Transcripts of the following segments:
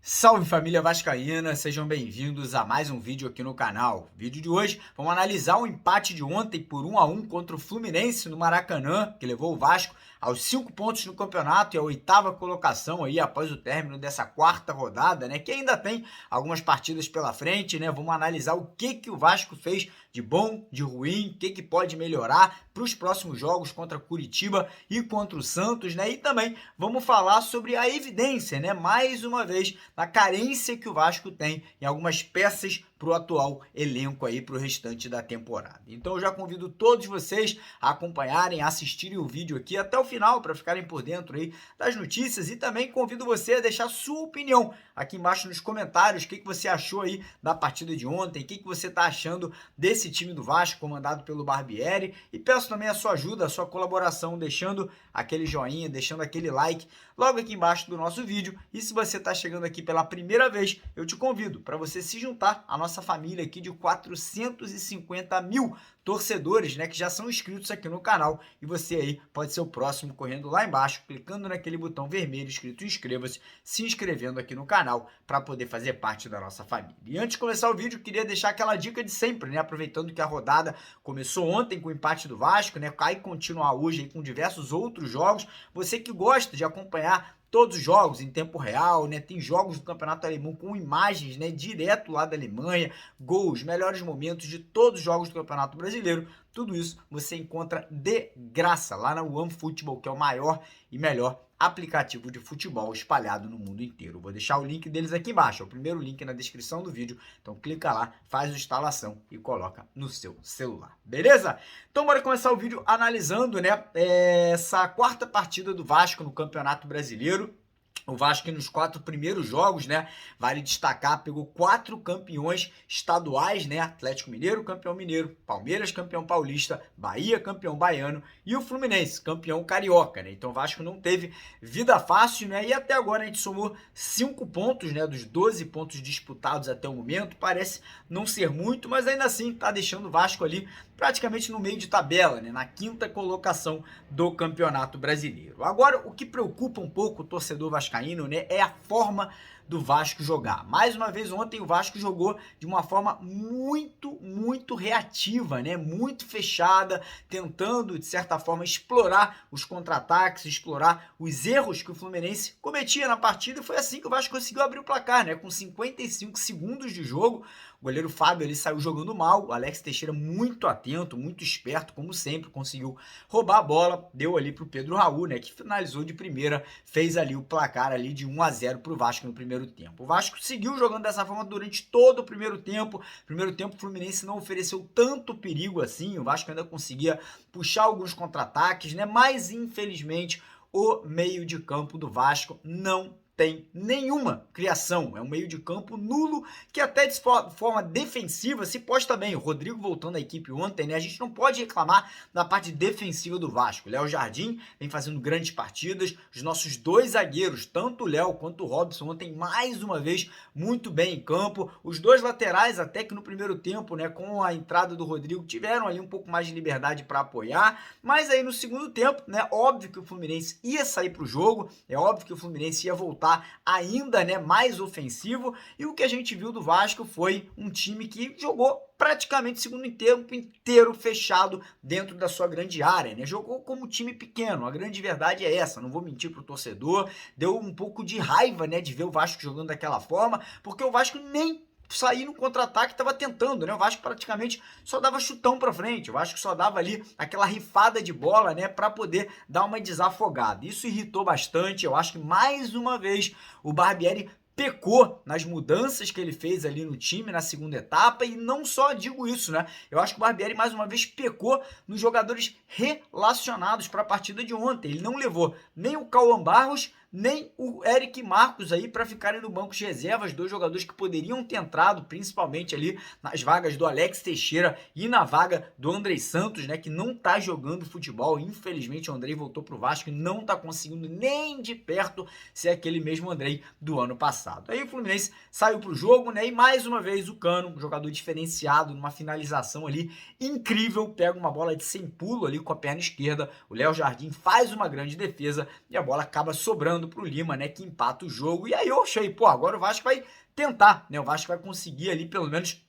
Salve família vascaína, sejam bem-vindos a mais um vídeo aqui no canal. Vídeo de hoje, vamos analisar o empate de ontem por 1-1 contra o Fluminense no Maracanã, que levou o Vasco aos 5 pontos no campeonato e a 8ª colocação aí após o término dessa 4ª rodada, né, que ainda tem algumas partidas pela frente, né? Vamos analisar o que o Vasco fez de bom, de ruim, o que pode melhorar para os próximos jogos contra Curitiba e contra o Santos, né? E também vamos falar sobre a evidência, né, mais uma vez, da carência que o Vasco tem em algumas peças para o atual elenco aí para o restante da temporada. Então eu já convido todos vocês a acompanharem, a assistirem o vídeo aqui até o final para ficarem por dentro aí das notícias e também convido você a deixar sua opinião aqui embaixo nos comentários, o que você achou aí da partida de ontem, o que você está achando desse time do Vasco comandado pelo Barbieri, e peço também a sua ajuda, a sua colaboração, deixando aquele joinha, deixando aquele like logo aqui embaixo do nosso vídeo. E se você está chegando aqui pela primeira vez, eu te convido para você se juntar à nossa família aqui de 450 mil torcedores, né, que já são inscritos aqui no canal, e você aí pode ser o próximo correndo lá embaixo, clicando naquele botão vermelho escrito inscreva-se, se inscrevendo aqui no canal para poder fazer parte da nossa família. E antes de começar o vídeo, queria deixar aquela dica de sempre, né, aproveitando que a rodada começou ontem com o empate do Vasco, né, vai continuar hoje aí com diversos outros jogos. Você que gosta de acompanhar todos os jogos em tempo real, né? Tem jogos do Campeonato Alemão com imagens, né, direto lá da Alemanha, gols, melhores momentos de todos os jogos do Campeonato Brasileiro. Tudo isso você encontra de graça lá na OneFootball, que é o maior e melhor aplicativo de futebol espalhado no mundo inteiro. Vou deixar o link deles aqui embaixo, é o primeiro link na descrição do vídeo. Então clica lá, faz a instalação e coloca no seu celular, beleza? Então bora começar o vídeo analisando, né, essa 4ª partida do Vasco no Campeonato Brasileiro. O Vasco nos 4 primeiros jogos, né, vale destacar, pegou 4 campeões estaduais, né, Atlético Mineiro, campeão mineiro, Palmeiras, campeão paulista, Bahia, campeão baiano e o Fluminense, campeão carioca, né? Então o Vasco não teve vida fácil, né, e até agora a gente somou 5 pontos, né, dos 12 pontos disputados até o momento. Parece não ser muito, mas ainda assim tá deixando o Vasco ali praticamente no meio de tabela, né, na 5ª colocação do Campeonato Brasileiro. Agora, o que preocupa um pouco o torcedor vascaíno, né, é a forma do Vasco jogar. Mais uma vez ontem o Vasco jogou de uma forma muito reativa, né, muito fechada, tentando de certa forma explorar os contra-ataques, explorar os erros que o Fluminense cometia na partida, e foi assim que o Vasco conseguiu abrir o placar, né, com 55 segundos de jogo. O goleiro Fábio ele saiu jogando mal, o Alex Teixeira muito atento, muito esperto, como sempre, conseguiu roubar a bola, deu ali para o Pedro Raul, né, que finalizou de primeira, fez ali o placar ali de 1-0 para o Vasco no primeiro tempo. O Vasco seguiu jogando dessa forma durante todo o primeiro tempo. Primeiro tempo o Fluminense não ofereceu tanto perigo assim, o Vasco ainda conseguia puxar alguns contra-ataques, né, mas infelizmente o meio de campo do Vasco não tem nenhuma criação, é um meio de campo nulo, que até de forma defensiva se posta bem. O Rodrigo voltando à equipe ontem, né, a gente não pode reclamar da parte defensiva do Vasco. Léo Jardim vem fazendo grandes partidas, os nossos 2 zagueiros, tanto o Léo quanto o Robson, ontem mais uma vez muito bem em campo. Os 2 laterais, até que no primeiro tempo, né, com a entrada do Rodrigo, tiveram ali um pouco mais de liberdade para apoiar, mas aí no segundo tempo, né, óbvio que o Fluminense ia sair para o jogo, é óbvio que o Fluminense ia voltar ainda, né, mais ofensivo, e o que a gente viu do Vasco foi um time que jogou praticamente o segundo tempo inteiro fechado dentro da sua grande área, né? Jogou como time pequeno, a grande verdade é essa, não vou mentir pro torcedor, deu um pouco de raiva, né, de ver o Vasco jogando daquela forma, porque o Vasco nem sair no contra-ataque estava tentando, né? O Vasco praticamente só dava chutão para frente, o Vasco só dava ali aquela rifada de bola, né, para poder dar uma desafogada. Isso irritou bastante. Eu acho que mais uma vez o Barbieri pecou nas mudanças que ele fez ali no time na segunda etapa, e não só digo isso, né? Eu acho que o Barbieri mais uma vez pecou nos jogadores relacionados para a partida de ontem. Ele não levou nem o Cauã Barros, nem o Eric Marcos aí para ficarem no banco de reservas, dois jogadores que poderiam ter entrado, principalmente ali nas vagas do Alex Teixeira e na vaga do Andrei Santos, né, que não tá jogando futebol. Infelizmente o Andrei voltou pro Vasco e não tá conseguindo nem de perto ser aquele mesmo Andrei do ano passado. Aí o Fluminense saiu pro jogo, né, e mais uma vez o Cano, um jogador diferenciado, numa finalização ali incrível, pega uma bola de sem pulo ali com a perna esquerda, o Léo Jardim faz uma grande defesa e a bola acaba sobrando pro Lima, né, que empata o jogo. E aí eu achei, pô, agora o Vasco vai tentar, né, o Vasco vai conseguir ali pelo menos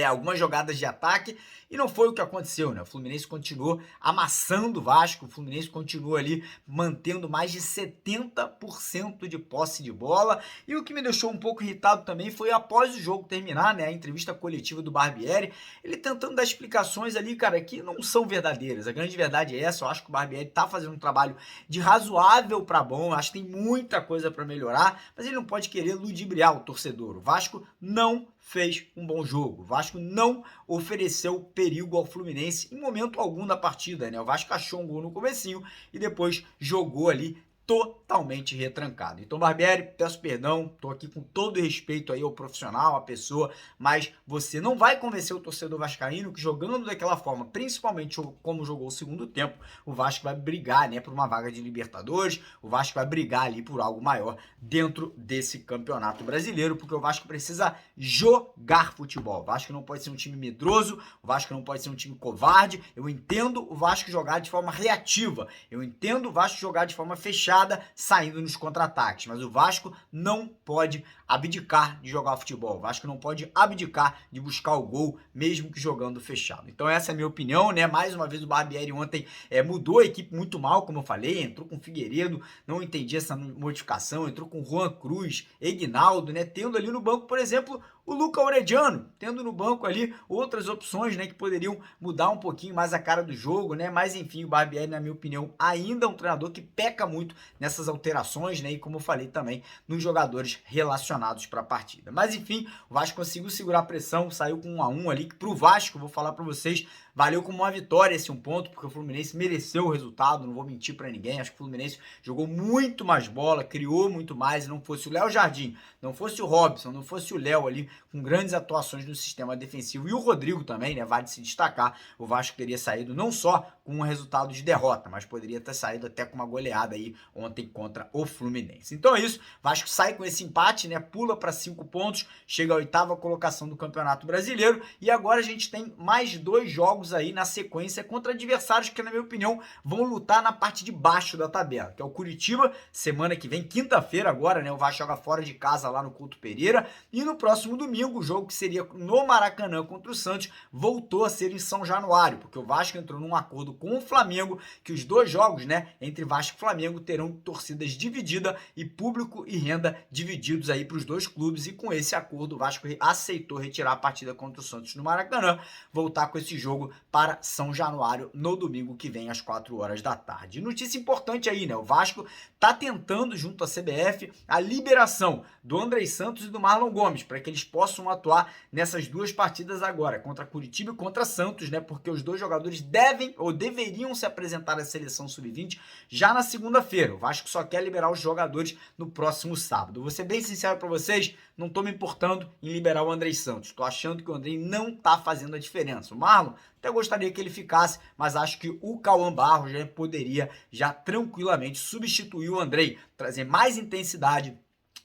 algumas jogadas de ataque, e não foi o que aconteceu, né? O Fluminense continuou amassando o Vasco, o Fluminense continuou ali mantendo mais de 70% de posse de bola, e o que me deixou um pouco irritado também foi após o jogo terminar, né, a entrevista coletiva do Barbieri, ele tentando dar explicações ali, cara, que não são verdadeiras. A grande verdade é essa, eu acho que o Barbieri tá fazendo um trabalho de razoável para bom, acho que tem muita coisa para melhorar, mas ele não pode querer ludibriar o torcedor. O Vasco não fez um bom jogo. O Vasco não ofereceu perigo ao Fluminense em momento algum da partida, né? O Vasco achou um gol no comecinho e depois jogou ali totalmente retrancado. Então, Barbieri, peço perdão, tô aqui com todo respeito aí ao profissional, à pessoa, mas você não vai convencer o torcedor vascaíno que jogando daquela forma, principalmente como jogou o segundo tempo, o Vasco vai brigar, né, por uma vaga de Libertadores, o Vasco vai brigar ali por algo maior dentro desse campeonato brasileiro, porque o Vasco precisa jogar futebol. O Vasco não pode ser um time medroso, o Vasco não pode ser um time covarde. Eu entendo o Vasco jogar de forma reativa, eu entendo o Vasco jogar de forma fechada, saindo nos contra-ataques, mas o Vasco não pode abdicar de jogar futebol, o Vasco não pode abdicar de buscar o gol, mesmo que jogando fechado. Então essa é a minha opinião, né? Mais uma vez o Barbieri ontem mudou a equipe muito mal, como eu falei, entrou com o Figueiredo, não entendi essa modificação, entrou com o Juan Cruz, Egnaldo, né? Tendo ali no banco, por exemplo, o Luca Orediano, tendo no banco ali outras opções, né, que poderiam mudar um pouquinho mais a cara do jogo, né? Mas enfim, o Barbieri, na minha opinião, ainda é um treinador que peca muito nessas alterações, né? E como eu falei também, nos jogadores relacionados para a partida. Mas enfim, o Vasco conseguiu segurar a pressão, saiu com 1-1 ali, que pro Vasco, vou falar para vocês, valeu como uma vitória esse ponto, porque o Fluminense mereceu o resultado, não vou mentir para ninguém, acho que o Fluminense jogou muito mais bola, criou muito mais, e não fosse o Léo Jardim, não fosse o Robson, não fosse o Léo ali, com grandes atuações no sistema defensivo, e o Rodrigo também, né, vale se destacar, o Vasco teria saído não só com um resultado de derrota, mas poderia ter saído até com uma goleada aí ontem contra o Fluminense. Então é isso, Vasco sai com esse empate, né, pula para 5 pontos, chega à 8ª colocação do Campeonato Brasileiro, e agora a gente tem mais 2 jogos aí na sequência contra adversários que, na minha opinião, vão lutar na parte de baixo da tabela, que é o Curitiba, semana que vem, quinta-feira agora, né, o Vasco joga fora de casa lá no Couto Pereira, e no próximo domingo, o jogo que seria no Maracanã contra o Santos, voltou a ser em São Januário, porque o Vasco entrou num acordo com o Flamengo, que os 2 jogos, né, entre Vasco e Flamengo terão torcidas divididas e público e renda divididos aí para os 2 clubes, e com esse acordo o Vasco aceitou retirar a partida contra o Santos no Maracanã, voltar com esse jogo para São Januário no domingo que vem às 4 horas da tarde. Notícia importante aí, né? O Vasco tá tentando junto à CBF a liberação do Andrei Santos e do Marlon Gomes para que eles possam atuar nessas 2 partidas agora, contra Curitiba e contra Santos, né? Porque os 2 jogadores devem ou deveriam se apresentar à seleção sub-20 já na segunda-feira. O Vasco só quer liberar os jogadores no próximo sábado. Vou ser bem sincero para vocês, não tô me importando em liberar o Andrei Santos. Tô achando que o Andrei não tá fazendo a diferença. O Marlon até gostaria que ele ficasse, mas acho que o Cauã Barros já poderia já tranquilamente substituir o Andrei, trazer mais intensidade,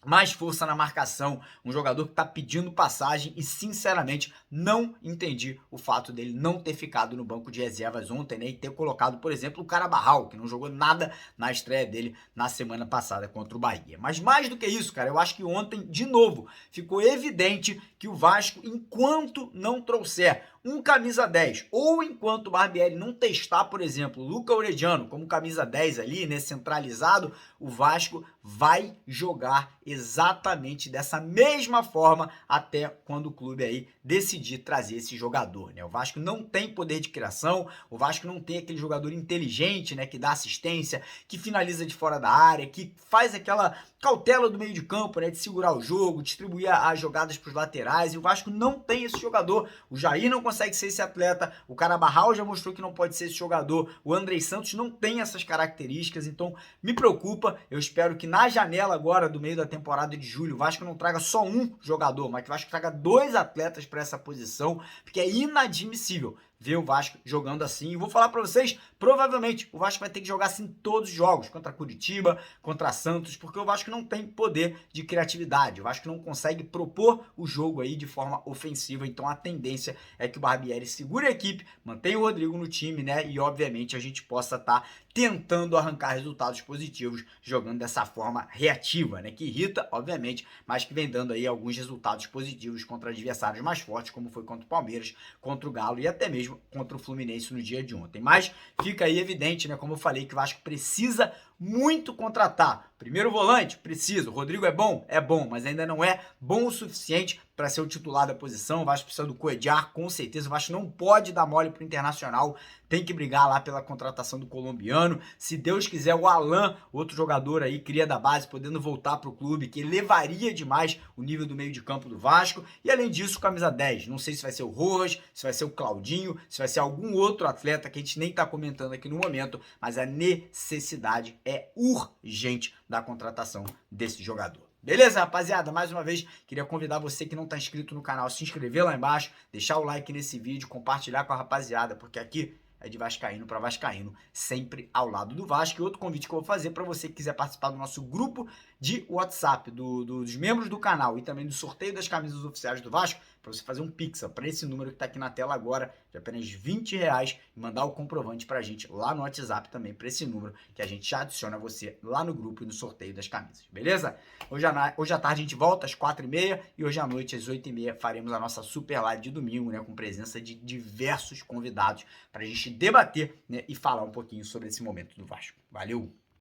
mais força na marcação, um jogador que está pedindo passagem, e sinceramente não entendi o fato dele não ter ficado no banco de reservas ontem, né, e ter colocado, por exemplo, o Carabarral, que não jogou nada na estreia dele na semana passada contra o Bahia. Mas mais do que isso, cara, eu acho que ontem, de novo, ficou evidente que o Vasco, enquanto não trouxer um camisa 10, ou enquanto o Barbieri não testar, por exemplo, o Luca Orediano como camisa 10 ali, né, centralizado, o Vasco vai jogar exatamente dessa mesma forma até quando o clube aí decidir trazer esse jogador, né? O Vasco não tem poder de criação, o Vasco não tem aquele jogador inteligente, né, que dá assistência, que finaliza de fora da área, que faz aquela cautela do meio de campo, né, de segurar o jogo, distribuir as jogadas para os laterais, e o Vasco não tem esse jogador. O Jair não consegue consegue ser esse atleta, o Carabarral já mostrou que não pode ser esse jogador, o Andrei Santos não tem essas características, então me preocupa. Eu espero que na janela agora do meio da temporada de julho o Vasco não traga só um jogador, mas que o Vasco traga 2 atletas para essa posição, porque é inadmissível ver o Vasco jogando assim. E vou falar para vocês, provavelmente o Vasco vai ter que jogar assim todos os jogos, contra Curitiba, contra Santos, porque o Vasco não tem poder de criatividade, o Vasco não consegue propor o jogo aí de forma ofensiva, então a tendência é que o Barbieri segure a equipe, mantenha o Rodrigo no time, né, e obviamente a gente possa estar tentando arrancar resultados positivos jogando dessa forma reativa, né, que irrita, obviamente, mas que vem dando aí alguns resultados positivos contra adversários mais fortes, como foi contra o Palmeiras, contra o Galo e até mesmo contra o Fluminense no dia de ontem. Mas fica aí evidente, né, como eu falei, que o Vasco precisa muito contratar. Primeiro volante, precisa. O Rodrigo é bom, mas ainda não é bom o suficiente para ser o titular da posição. O Vasco precisa do Cuéllar, com certeza. O Vasco não pode dar mole pro Internacional, tem que brigar lá pela contratação do colombiano. Se Deus quiser, o Alan, outro jogador aí, cria da base, podendo voltar pro clube, que elevaria demais o nível do meio de campo do Vasco. E além disso, camisa 10. Não sei se vai ser o Rojas, se vai ser o Claudinho, se vai ser algum outro atleta que a gente nem tá comentando aqui no momento, mas a necessidade é urgente da contratação desse jogador. Beleza, rapaziada? Mais uma vez, queria convidar você que não está inscrito no canal a se inscrever lá embaixo, deixar o like nesse vídeo, compartilhar com a rapaziada, porque aqui é de vascaíno para vascaíno, sempre ao lado do Vasco. E outro convite que eu vou fazer para você que quiser participar do nosso grupo de WhatsApp, dos membros do canal e também do sorteio das camisas oficiais do Vasco, para você fazer um pix para esse número que está aqui na tela agora, de apenas R$20, e mandar o comprovante para a gente lá no WhatsApp também, para esse número, que a gente já adiciona você lá no grupo e no sorteio das camisas, beleza? Hoje à tarde a gente volta às 4h30 e hoje à noite às 8h30 faremos a nossa super live de domingo, né, com presença de diversos convidados para a gente debater, né, e falar um pouquinho sobre esse momento do Vasco. Valeu!